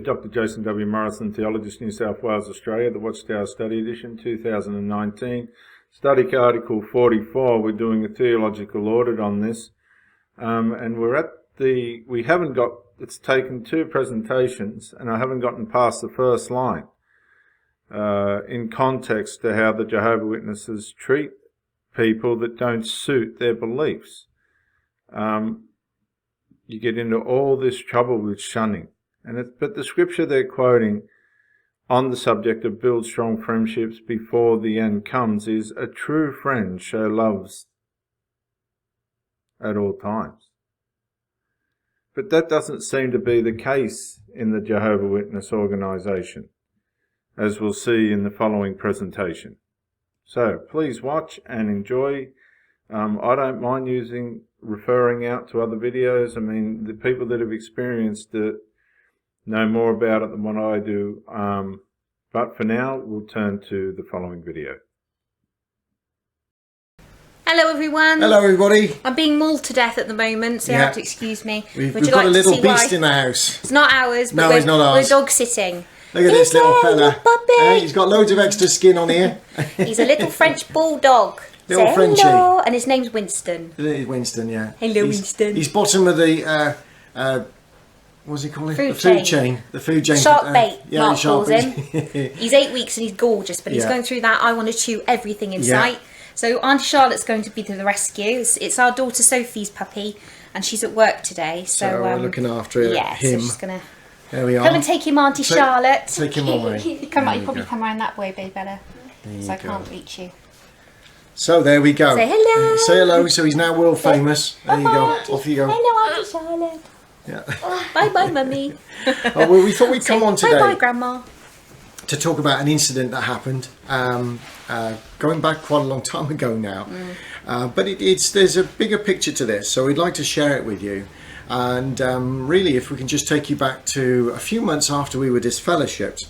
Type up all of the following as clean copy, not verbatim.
Dr. Jason W. Morrison, Theologist, New South Wales, Australia, the Watchtower Study Edition, 2019. Study Article 44. We're doing a theological audit on this. And we haven't got, it's taken 2 presentations, and I haven't gotten past the first line in context to how the Jehovah Witnesses treat people that don't suit their beliefs. You get into all this trouble with shunning. But the scripture they're quoting on the subject of build strong friendships before the end comes is, a true friend show loves at all times. But that doesn't seem to be the case in the Jehovah Witness organization, as we'll see in the following presentation. So please watch and enjoy. I don't mind referring out to other videos. I mean, the people that have experienced it know more about it than what I do. But for now, we'll turn to the following video. Hello everyone. Hello everybody. I'm being mauled to death at the moment, so you have to excuse me. We've got a little beast in the house. It's not ours, but no, it's not ours. We're dog sitting. Look at this little fella. Puppy. He's got loads of extra skin on here. He's a little French bulldog. Little Frenchie. Hello. And his name's Winston. It is Winston, yeah. Hello, Winston. He's bottom of the, what's he calling it? Food chain. The food chain. Shark bait, yeah, Mark calls him. He's He's 8 weeks and he's gorgeous, but he's going through that. I want to chew everything in sight. So Auntie Charlotte's going to be to the rescue. It's our daughter Sophie's puppy, and she's at work today. So we're looking after him. So she's going to there we are. come and take him, Auntie Charlotte. Take him away. You probably come around that way, babe Bella, so I can't reach you. So there we go. Say hello. Say hello. So he's now world famous. There you go. Off you go. Hello, Auntie Charlotte. Yeah. Bye bye, Mummy. Well, we thought we'd come on today. Bye bye, Grandma. To talk about an incident that happened going back quite a long time ago now, but there's a bigger picture to this, so we'd like to share it with you. And really, if we can just take you back to a few months after we were disfellowshipped,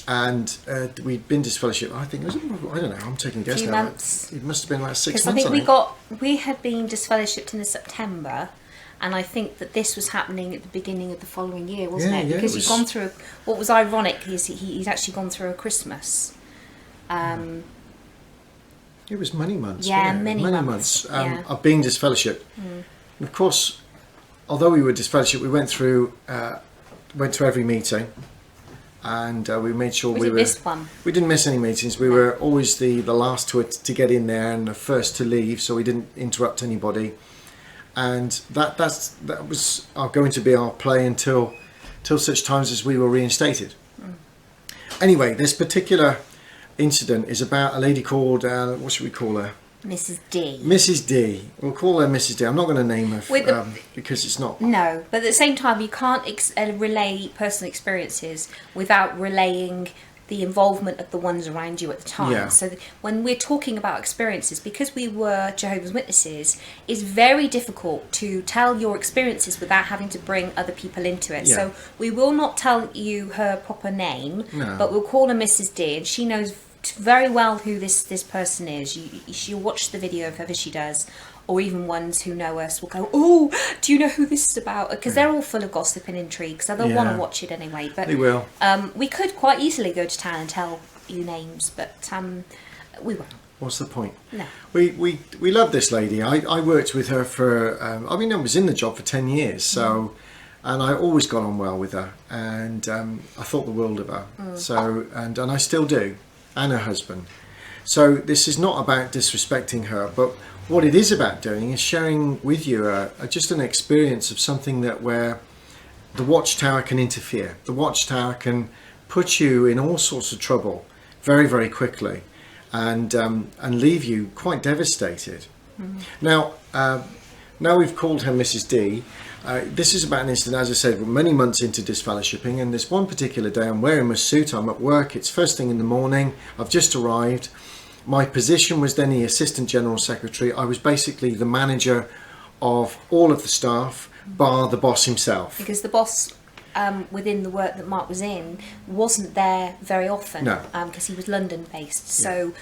and we'd been disfellowshipped. I think it was, I don't know, I'm taking a guess now. Months. It must have been like 6 months. Because I think we had been disfellowshipped in the September. And I think that this was happening at the beginning of the following year, wasn't it? Because he'd gone through, what was ironic is he'd actually gone through a Christmas. It was many months. Yeah, many months. Of being disfellowshipped. Of course, although we were disfellowshipped, we went to every meeting, and we made sure we didn't miss any meetings. We were always the last to get in there and the first to leave, so we didn't interrupt anybody. And that was going to be our play until such times as we were reinstated. Anyway, this particular incident is about a lady called, what should we call her? Mrs. D. Mrs. D. We'll call her Mrs. D. I'm not going to name her because it's not... No, but at the same time, you can't relay personal experiences without relaying the involvement of the ones around you at the time. Yeah. So when we're talking about experiences, because we were Jehovah's Witnesses, it's very difficult to tell your experiences without having to bring other people into it. Yeah. So we will not tell you her proper name, but we'll call her Mrs. D, and she knows very well who this person is. She'll watch the video of whoever she does, or even ones who know us will go, oh, do you know who this is about? Because they're all full of gossip and intrigue, so they'll want to watch it anyway. But they will. We could quite easily go to town and tell you names, but we won't. What's the point? No. We love this lady. I worked with her for, I was in the job for 10 years, so, and I always got on well with her, and I thought the world of her. So, and I still do, and her husband. So this is not about disrespecting her, but what it is about doing is sharing with you just an experience of something where the Watchtower can interfere. The Watchtower can put you in all sorts of trouble very, very quickly, and leave you quite devastated. Now we've called her Mrs. D. This is about an incident, as I said, we're many months into disfellowshipping, and this one particular day I'm wearing my suit, I'm at work, it's first thing in the morning, I've just arrived. My position was then the Assistant General Secretary. I was basically the manager of all of the staff, bar the boss himself. Because the boss within the work that Mark was in, wasn't there very often. No. Because he was London based. So,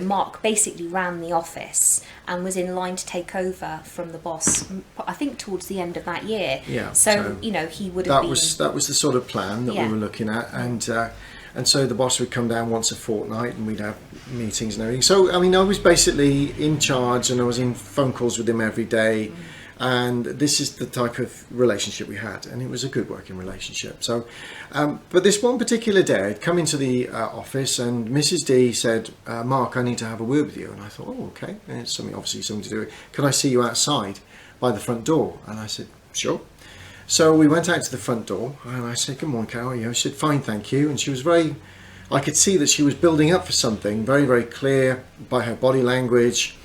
Mark basically ran the office and was in line to take over from the boss, I think towards the end of that year. Yeah. So, he would have been... That was the sort of plan that we were looking at. And so the boss would come down once a fortnight and we'd have meetings and everything. So, I mean, I was basically in charge and I was in phone calls with him every day. And this is the type of relationship we had. And it was a good working relationship. So, but this one particular day, I'd come into the office and Mrs. D said, Mark, I need to have a word with you. And I thought, oh, okay. And it's obviously something to do with it. Can I see you outside by the front door? And I said, sure. So we went out to the front door and I said, good morning, Carol. How are you? She said, fine, thank you. And she was I could see that she was building up for something, very, very clear by her body language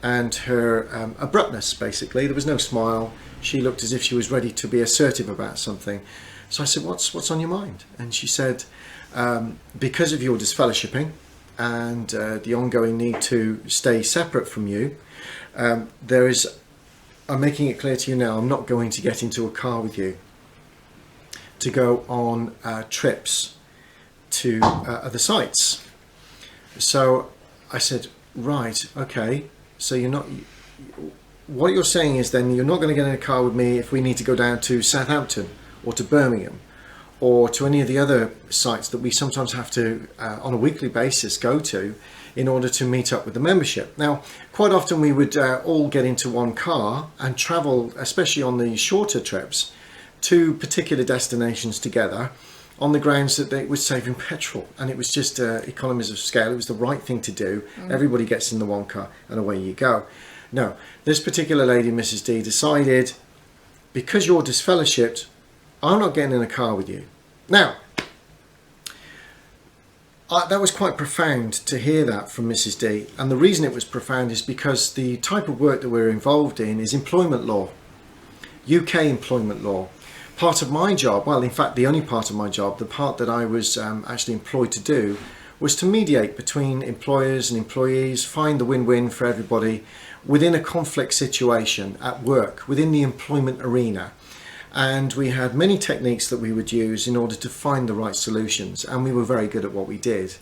and her abruptness, basically. There was no smile. She looked as if she was ready to be assertive about something. So I said, what's on your mind? And she said, because of your disfellowshipping and the ongoing need to stay separate from you, I'm making it clear to you now, I'm not going to get into a car with you to go on trips to other sites. So I said, right, okay, so what you're saying is then you're not going to get in a car with me if we need to go down to Southampton or to Birmingham or to any of the other sites that we sometimes have to, on a weekly basis, go to in order to meet up with the membership. Now, quite often we would all get into one car and travel, especially on the shorter trips, to particular destinations together on the grounds that it was saving petrol and it was just economies of scale. It was the right thing to do. Everybody gets in the one car and away you go. No, this particular lady, Mrs. D, decided, because you're disfellowshipped, I'm not getting in a car with you. Now, that was quite profound to hear that from Mrs. D, and the reason it was profound is because the type of work that we're involved in is employment law, UK employment law. Part of my job, well, in fact the only part of my job, the part that I was actually employed to do, was to mediate between employers and employees, find the win-win for everybody within a conflict situation at work, within the employment arena. And we had many techniques that we would use in order to find the right solutions, and we were very good at what we did.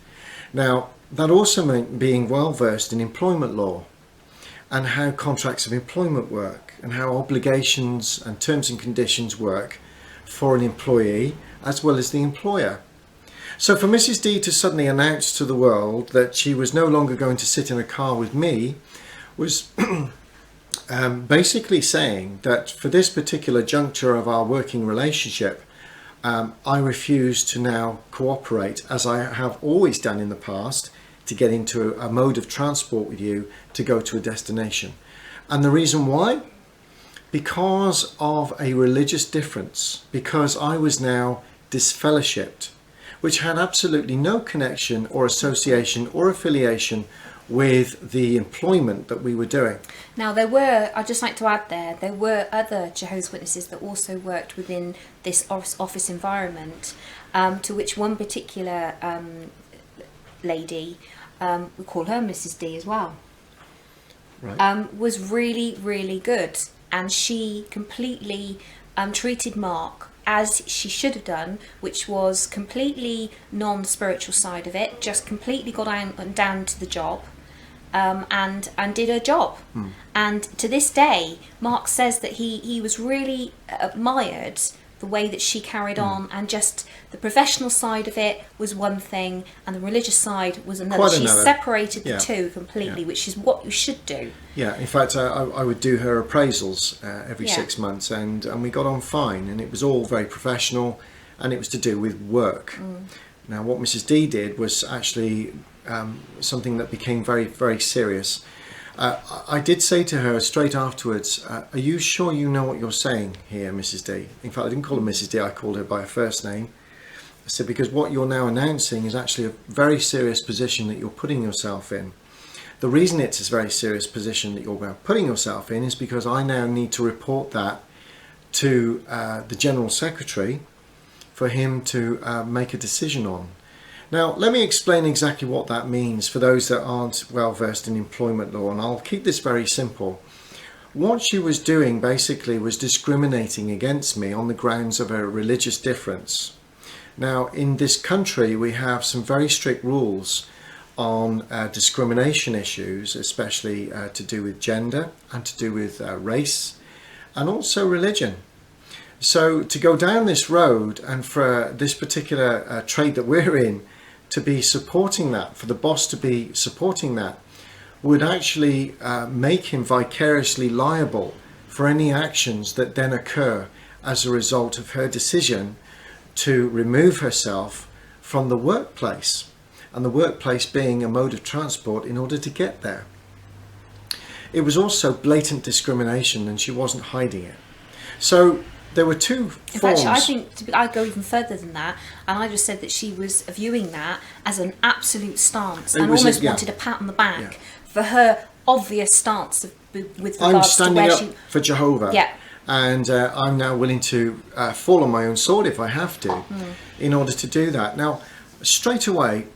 Now, that also meant being well versed in employment law and how contracts of employment work and how obligations and terms and conditions work for an employee as well as the employer. So for Mrs. D to suddenly announce to the world that she was no longer going to sit in a car with me was basically saying that for this particular juncture of our working relationship, I refuse to now cooperate, as I have always done in the past, to get into a mode of transport with you to go to a destination. And the reason why? Because of a religious difference, because I was now disfellowshipped, which had absolutely no connection or association or affiliation with the employment that we were doing. Now I'd just like to add there were other Jehovah's Witnesses that also worked within this office environment, to which one particular lady, we call her Mrs. D as well, Right. Was really, really good. And she completely treated Mark as she should have done, which was completely non-spiritual side of it, just completely got down to the job. And did her job. And to this day, Mark says that he was really admired the way that she carried on, and just the professional side of it was one thing and the religious side was another. Quite She another. separated the two completely, which is what you should do. Yeah, in fact, I would do her appraisals every Yeah. 6 months, and we got on fine, and it was all very professional, and it was to do with work. Now, what Mrs. D did was actually something that became very, very serious. I did say to her straight afterwards, are you sure you know what you're saying here, Mrs. D? In fact, I didn't call her Mrs. D, I called her by her first name. I said, because what you're now announcing is actually a very serious position that you're putting yourself in. The reason it's a very serious position that you're putting yourself in is because I now need to report that to the General Secretary for him to make a decision on. Now, let me explain exactly what that means for those that aren't well versed in employment law, and I'll keep this very simple. what she was doing basically was discriminating against me on the grounds of a religious difference. Now, in this country, we have some very strict rules on discrimination issues, especially to do with gender and to do with race and also religion. So to go down this road and for this particular trade that we're in to be supporting that, for the boss to be supporting that, would actually make him vicariously liable for any actions that then occur as a result of her decision to remove herself from the workplace, and the workplace being a mode of transport in order to get there. It was also blatant discrimination, and she wasn't hiding it. So there were two forms. In fact, I think I'd go even further than that, and I just said that she was viewing that as an absolute stance and almost wanted a pat on the back for her obvious stance with regards to where she... I'm standing up for Jehovah. Yeah. And I'm now willing to fall on my own sword if I have to, in order to do that. Now, straight away,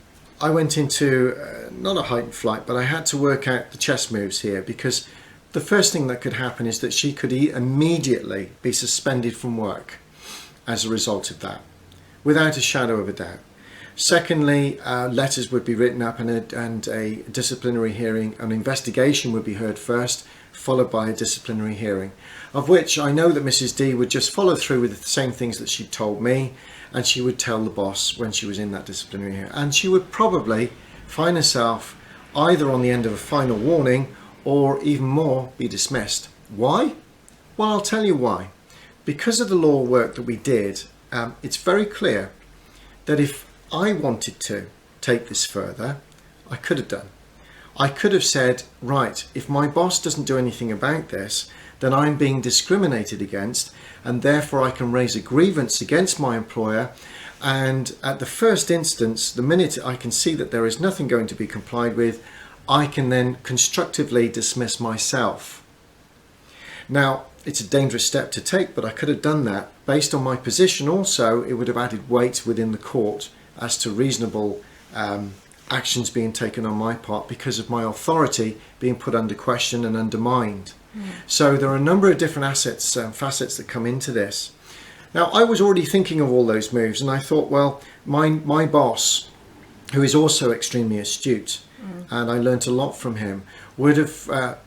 I went into, not a heightened flight, but I had to work out the chess moves here, because the first thing that could happen is that she could immediately be suspended from work as a result of that, without a shadow of a doubt. Secondly, letters would be written up and a disciplinary hearing, an investigation would be heard first, followed by a disciplinary hearing, of which I know that Mrs. D would just follow through with the same things that she told me, and she would tell the boss when she was in that disciplinary hearing, and she would probably find herself either on the end of a final warning or even more be dismissed. Why? Well, I'll tell you why. Because of the law work that we did, it's very clear that if I wanted to take this further, I could have done. I could have said, right, if my boss doesn't do anything about this, then I'm being discriminated against, and therefore I can raise a grievance against my employer, and at the first instance, the minute I can see that there is nothing going to be complied with, I can then constructively dismiss myself. Now, it's a dangerous step to take, but I could have done that. Based on my position also, it would have added weight within the court as to reasonable actions being taken on my part because of my authority being put under question and undermined. So there are a number of different facets that come into this. Now, I was already thinking of all those moves, and I thought, well, my boss, who is also extremely astute, and I learnt a lot from him, would have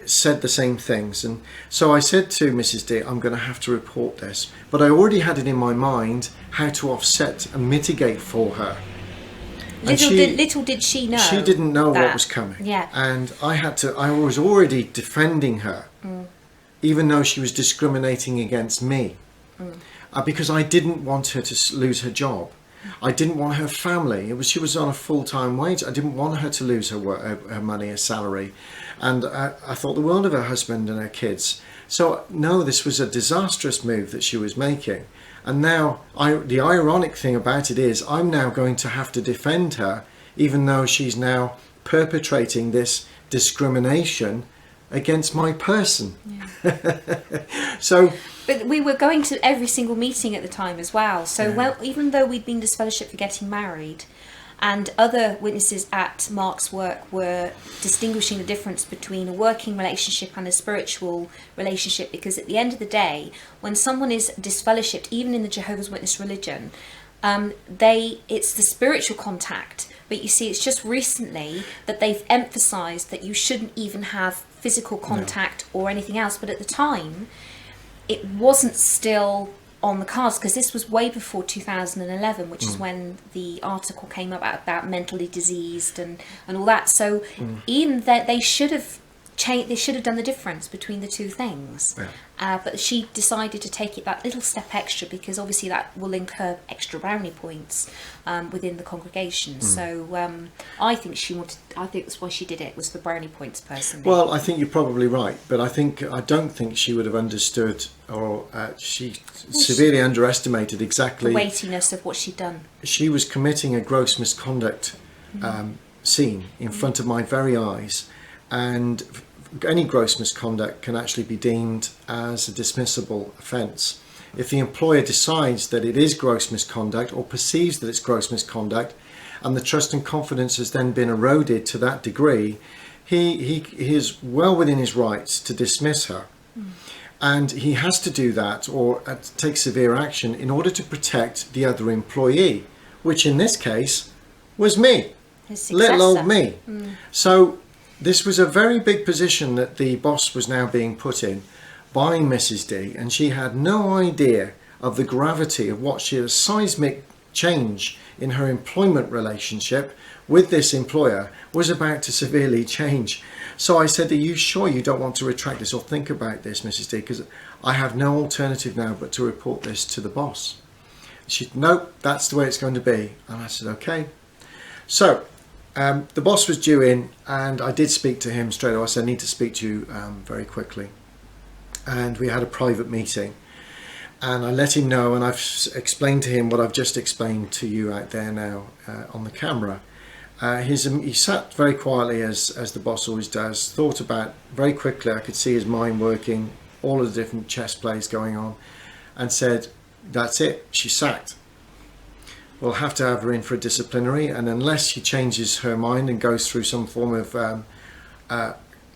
said the same things. And so I said to Mrs. D, I'm going to have to report this. But I already had it in my mind how to offset and mitigate for her. Little did she know. She didn't know what was coming. Yeah. And I was already defending her, even though she was discriminating against me, because I didn't want her to lose her job. I didn't want her family. She was on a full-time wage. I didn't want her to lose her money, her salary. And I thought the world of her husband and her kids. So no, this was a disastrous move that she was making. And now, the ironic thing about it is, I'm now going to have to defend her, even though she's now perpetrating this discrimination against my person. So, but we were going to every single meeting at the time as well. So even though we'd been disfellowshipped for getting married, and other witnesses at Mark's work were distinguishing the difference between a working relationship and a spiritual relationship, because at the end of the day, when someone is disfellowshipped, even in the Jehovah's Witness religion, it's the spiritual contact. But you see, it's just recently that they've emphasised that you shouldn't even have physical contact or anything else. But at the time, it wasn't still on the cards, because this was way before 2011, which is when the article came up about mentally diseased and all that. So even that, they should have changed, they should have done the difference between the two things. But she decided to take it that little step extra, because obviously that will incur extra brownie points within the congregation. So I think that's why she did it, was for brownie points personally. Well, I think you're probably right, but I don't think she would have understood, or she severely underestimated exactly the weightiness of what she'd done. She was committing a gross misconduct scene in front of my very eyes, and any gross misconduct can actually be deemed as a dismissible offence. If the employer decides that it is gross misconduct, or perceives that it's gross misconduct, and the trust and confidence has then been eroded to that degree, he is well within his rights to dismiss her. And he has to do that or take severe action in order to protect the other employee, which in this case was me, little old me. So this was a very big position that the boss was now being put in by Mrs. D, and she had no idea of the gravity of what she had, a seismic change in her employment relationship with this employer was about to severely change. So I said, are you sure you don't want to retract this or think about this, Mrs. D? Because I have no alternative now but to report this to the boss. She said, nope, that's the way it's going to be. And I said, okay. So the boss was due in, and I did speak to him straight away. I said, I need to speak to you very quickly. And we had a private meeting. And I let him know, and I've explained to him what I've just explained to you out there now on the camera. He sat very quietly, as the boss always does, thought about very quickly. I could see his mind working, all of the different chess plays going on, and said, that's it, she's sacked. We'll have to have her in for a disciplinary, and unless she changes her mind and goes through some form of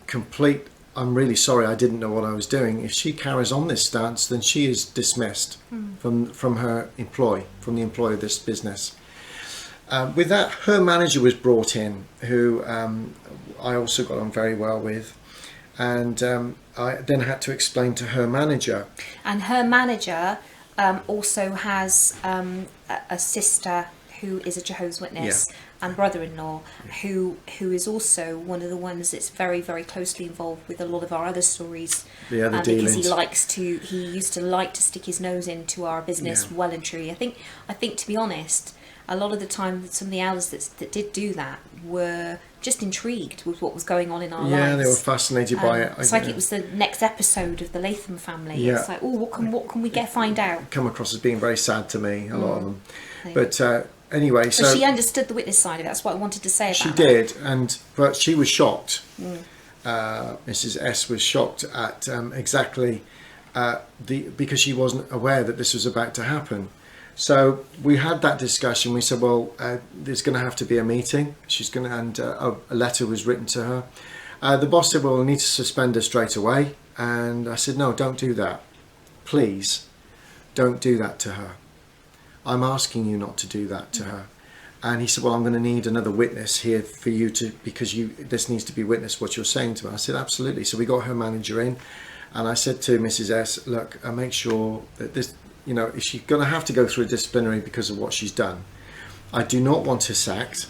complete, I'm really sorry, I didn't know what I was doing. If she carries on this stance, then she is dismissed from her employ, from the employer of this business. With that, her manager was brought in, who I also got on very well with, and I then had to explain to her manager. And her manager also has a sister who is a Jehovah's Witness, and brother-in-law who is also one of the ones that's very, very closely involved with a lot of our other stories. The other because dealings. he used to like to stick his nose into our business well and truly. I think to be honest, a lot of the time some of the elders that did do that were just intrigued with what was going on in our lives. Yeah, they were fascinated by it. It's like it was the next episode of the Latham family. Yeah. It's like, oh, what can we find out? Come across as being very sad to me, a lot of them. But anyway, so she understood the witness side of it. That's what I wanted to say about she that. did, but she was shocked. Mrs. S was shocked at exactly because she wasn't aware that this was about to happen. So we had that discussion. We said, well, there's going to have to be a meeting. She's going to, and a letter was written to her. The boss said, well, we need to suspend her straight away. And I said, no, don't do that. Please, don't do that to her. I'm asking you not to do that to her. And he said, well, I'm going to need another witness here for you to, because this needs to be witnessed what you're saying to me. I said, absolutely. So we got her manager in, and I said to Mrs. S, look, make sure that this, if she's going to have to go through a disciplinary because of what she's done. I do not want her sacked,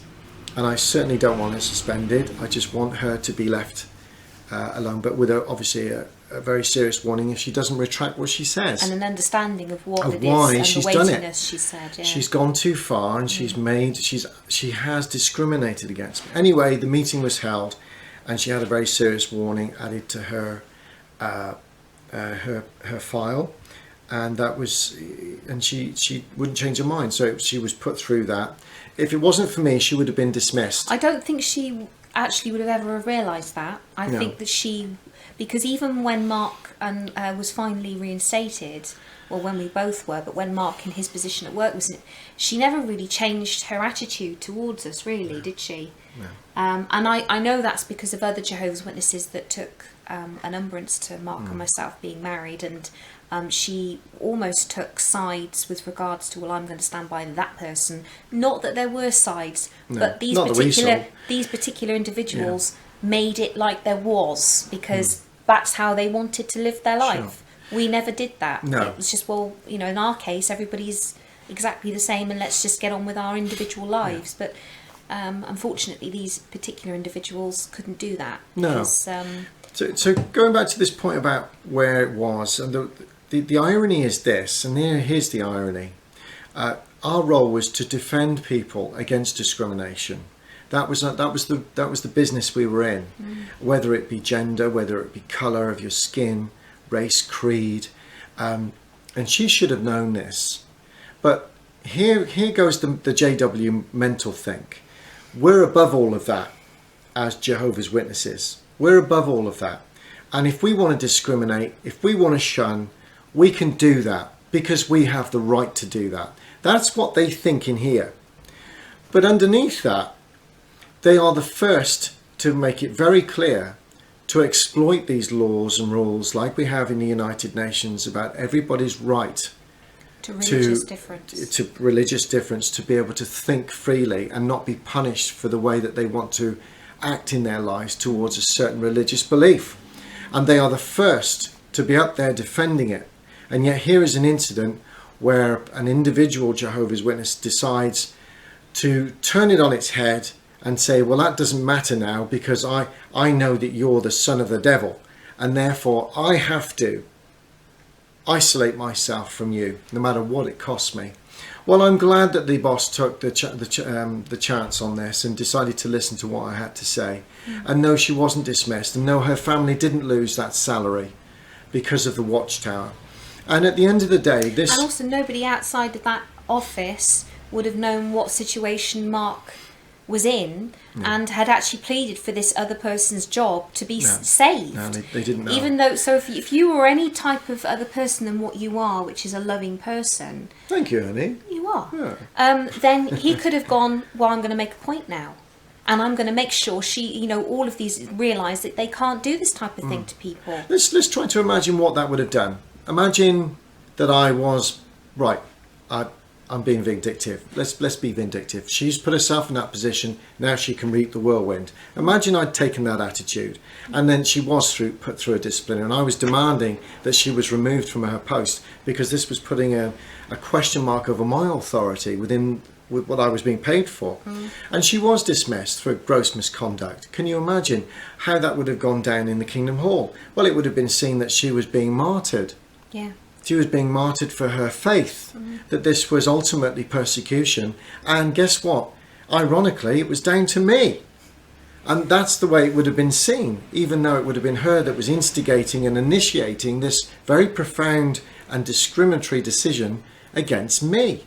and I certainly don't want her suspended. I just want her to be left alone, but with obviously a very serious warning if she doesn't retract what she says. And an understanding of what it why is and she's the done weightiness, it. she said. Yeah. She's gone too far, and she has discriminated against me. Anyway, the meeting was held, and she had a very serious warning added to her her file. And that was, and she wouldn't change her mind, so she was put through that. If it wasn't for me, she would have been dismissed. I don't think she actually would have ever realised that. I think that because even when Mark was finally reinstated, or when we both were, but when Mark in his position at work was, she never really changed her attitude towards us, really, did she? No. And I know that's because of other Jehovah's Witnesses that took an umbrance to Mark and myself being married, and she almost took sides with regards to, well, I'm going to stand by that person. Not that there were sides, but these particular individuals made it like there was, because that's how they wanted to live their life. Sure. We never did that. No. It was just, well, in our case, everybody's exactly the same, and let's just get on with our individual lives. But unfortunately, these particular individuals couldn't do that. Because, So going back to this point about where it was, and the irony is this, and here's the irony. Our role was to defend people against discrimination. That was the business we were in, whether it be gender, whether it be colour of your skin, race, creed, and she should have known this. But here goes the JW mental think. We're above all of that as Jehovah's Witnesses. We're above all of that. And if we want to discriminate, if we want to shun, we can do that because we have the right to do that. That's what they think in here. But underneath that, they are the first to make it very clear to exploit these laws and rules like we have in the United Nations about everybody's right to religious difference. To religious difference, to be able to think freely and not be punished for the way that they want to act in their lives towards a certain religious belief. And they are the first to be up there defending it. And yet here is an incident where an individual Jehovah's Witness decides to turn it on its head and say, well, that doesn't matter now because I know that you're the son of the devil, and therefore I have to isolate myself from you, no matter what it costs me. Well, I'm glad that the boss took the chance on this and decided to listen to what I had to say. And no, she wasn't dismissed, and no, her family didn't lose that salary because of the Watchtower. And at the end of the day, this... And also nobody outside of that office would have known what situation Mark was in and had actually pleaded for this other person's job to be saved. No, they didn't know. Even though, so if you were any type of other person than what you are, which is a loving person... Thank you, honey. You are. Yeah. Then he could have gone, well, I'm going to make a point now. And I'm going to make sure she, all of these realise that they can't do this type of thing to people. Let's try to imagine what that would have done. Imagine that I was, right, I'm being vindictive. Let's be vindictive. She's put herself in that position. Now she can reap the whirlwind. Imagine I'd taken that attitude, and then she was put through a disciplinary, and I was demanding that she was removed from her post because this was putting a question mark over my authority with what I was being paid for. And she was dismissed for gross misconduct. Can you imagine how that would have gone down in the Kingdom Hall? Well, it would have been seen that she was being martyred. Yeah. She was being martyred for her faith, that this was ultimately persecution. And guess what? Ironically, it was down to me. And that's the way it would have been seen, even though it would have been her that was instigating and initiating this very profound and discriminatory decision against me.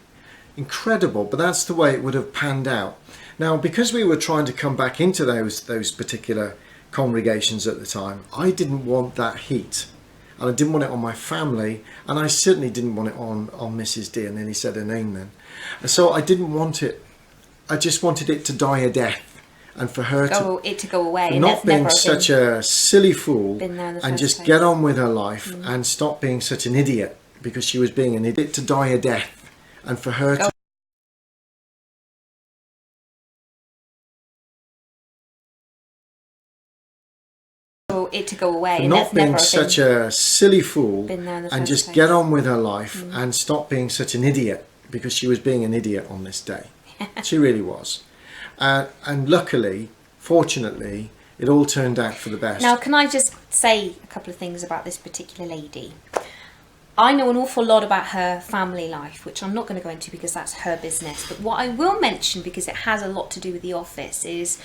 Incredible, but that's the way it would have panned out. Now, because we were trying to come back into those particular congregations at the time, I didn't want that heat. And I didn't want it on my family, and I certainly didn't want it on Mrs. D, and then he said her name then. And so I didn't want it. I just wanted it to die a death, and for her to go away. And not being such a silly fool, and just get on with her life, and stop being such an idiot, because she was being an idiot, to die a death, and for her to... it to go away. For not being such a silly fool and just get on with her life and stop being such an idiot, because she was being an idiot on this day. She really was. And luckily, fortunately, it all turned out for the best. Now, can I just say a couple of things about this particular lady? I know an awful lot about her family life, which I'm not going to go into because that's her business. But what I will mention, because it has a lot to do with the office, is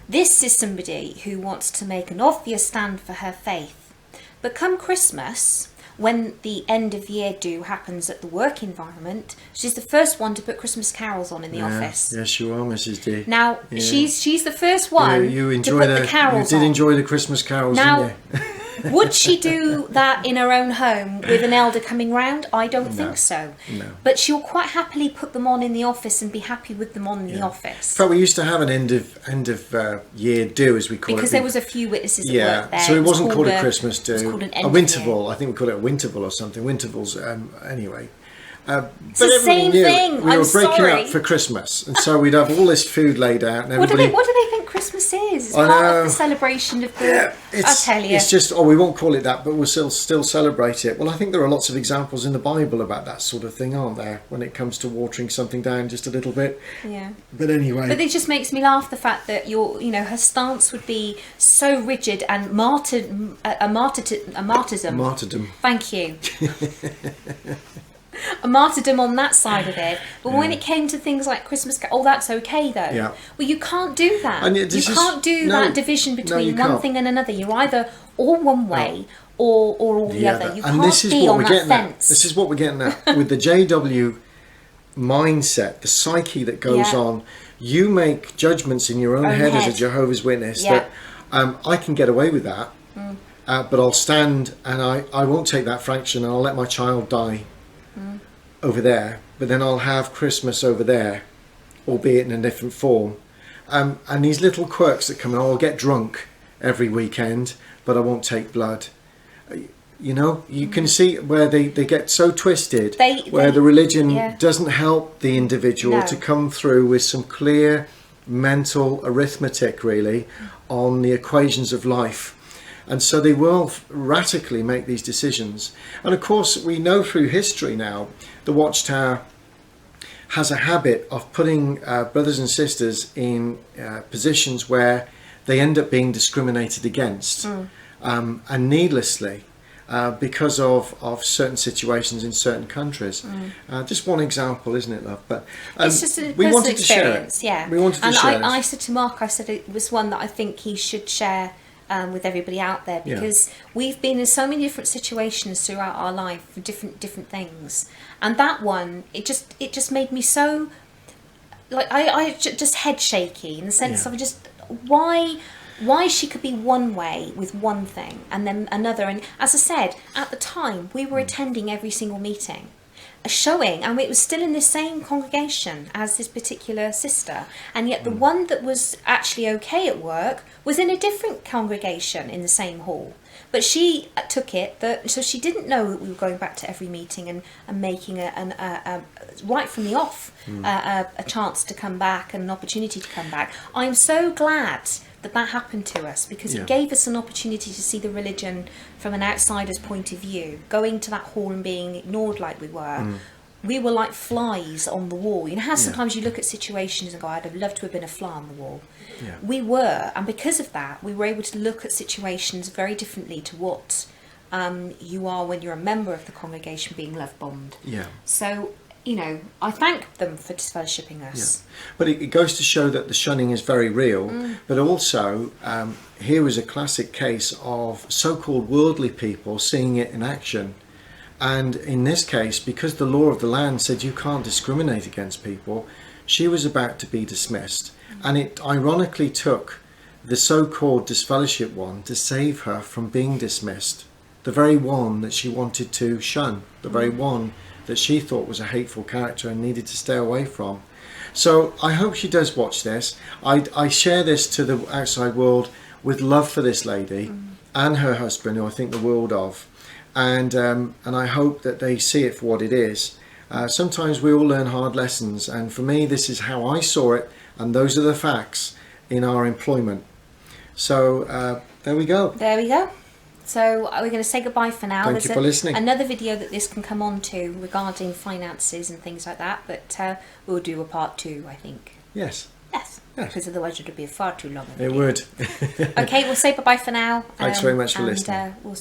this is somebody who wants to make an obvious stand for her faith. But come Christmas, when the end of year do happens at the work environment, she's the first one to put Christmas carols on in the office. Yes, you are, Mrs. D. Now, she's the first one to put the carols on. You did enjoy the Christmas carols, didn't you? Would she do that in her own home with an elder coming round? I don't think so. No. But she'll quite happily put them on in the office and be happy with them on in the office. In fact, we used to have an end of year do, as we call it. Because there was a few witnesses that worked there. So it wasn't called a Christmas do. It was called an end a Winterval. I think we called it a Winterval or something. Wintervals, anyway. It's the same thing. We were breaking up for Christmas, and so we'd have all this food laid out, and everybody... What do they think Christmas is? It's part of the celebration of the... I tell you. It's just, we won't call it that, but we'll still celebrate it. Well, I think there are lots of examples in the Bible about that sort of thing, aren't there? When it comes to watering something down just a little bit. Yeah. But anyway. But it just makes me laugh, the fact that her stance would be so rigid and martyrdom. Martyrdom. Thank you. A martyrdom on that side of it, but when it came to things like Christmas, that's okay though. Yeah. Well, you can't do that. And you can't do that division between one thing and another. You're either all one way or all the other. You can't be on that fence. This is what we're getting at with the JW mindset, the psyche that goes on. You make judgments in your own head as a Jehovah's Witness that I can get away with that, but I'll stand and I won't take that fraction, and I'll let my child die over there, but then I'll have Christmas over there, albeit in a different form. And these little quirks that come in, I'll get drunk every weekend, but I won't take blood. You know, you can see where they get so twisted, where the religion doesn't help the individual to come through with some clear mental arithmetic, really, on the equations of life. And so they will radically make these decisions. And of course, we know through history now, the Watchtower has a habit of putting brothers and sisters in positions where they end up being discriminated against, and needlessly, because of certain situations in certain countries. Just one example, isn't it, love? But it's just a personal experience, yeah. We wanted to share it. I said to Mark, I said it was one that I think he should share with everybody out there, because we've been in so many different situations throughout our life for different things, and that one, it just made me so, like, I just head shaky in the sense of just why she could be one way with one thing and then another. And as I said, at the time we were attending every single meeting, showing, and it was still in the same congregation as this particular sister, and yet the one that was actually okay at work was in a different congregation in the same hall. But she took it that, so she didn't know that we were going back to every meeting and making a right from the off a chance to come back and an opportunity to come back. I'm so glad that happened to us, because it gave us an opportunity to see the religion from an outsider's point of view. Going to that hall and being ignored like we were, we were like flies on the wall. You know how sometimes you look at situations and go, I'd have loved to have been a fly on the wall. We were, and because of that, we were able to look at situations very differently to what you are when you're a member of the congregation being love bombed. So, you know, I thank them for disfellowshipping us. But it goes to show that the shunning is very real, but also here was a classic case of so-called worldly people seeing it in action. And in this case, because the law of the land said you can't discriminate against people, she was about to be dismissed. And it ironically took the so-called disfellowship one to save her from being dismissed. The very one that she wanted to shun, the very one that she thought was a hateful character and needed to stay away from. So I hope she does watch this. I share this to the outside world with love for this lady and her husband, who I think the world of. And I hope that they see it for what it is. Sometimes we all learn hard lessons, and for me this is how I saw it, and those are the facts in our employment. So there we go. There we go. So we're going to say goodbye for now. Thank you for listening. Another video that this can come on to regarding finances and things like that, but we'll do a part 2, I think. Yes. Because otherwise it would be far too long. It would. Okay, we'll say bye-bye for now. Thanks very much for listening. We'll